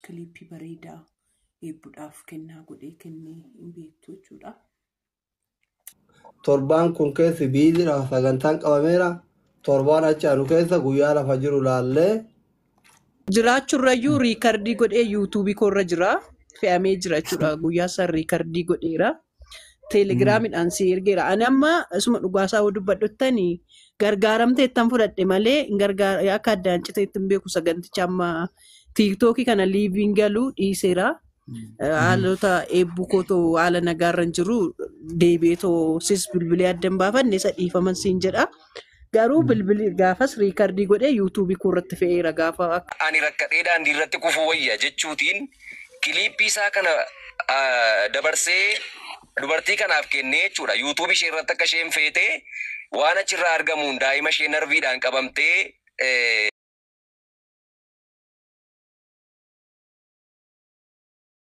kilippii bareedaa eebbuudhaaf kennaa godhee kennee hin beektu jechuudha. Torbaan kun keessi biizii sagantaan qabameera. Torbaan achi anu keessa guyyaa lafa jiru laallee. Jiraachurrayyuu riikardii godhee yuutuubii koorra jira. Fe'amee jira jechuudha. Guyyaa san riikardii godheera. Teelegiraamidhaan si ergeera. Ani amma isuma dhugaasaa yoo dubbadhottanii gargaaramteettan fudhadhe malee akka addaan citeetti hin beeku saganticha amma tiiktookii kana liiviin galuu dhiiseera. Haalota eebbuu kootoo haala nagaarra hin jiru deebi'eetoo sis bilbilee adda hin baafanne isa dhiifaman siin jedha. Garuu bilbili gaafas riikardii godhee yuutuubii koorratti fe'eera gaafa. Ani rakkadhee daandii irratti kufuu wayya jechuutiin kiliippii isaa kana dabarsee dubartii kanaaf kennee jechuudha. Yuutuubii ishee irratti akka isheen feetee waan achirraa argamuun daa'ima ishee narviidhaan qabamtee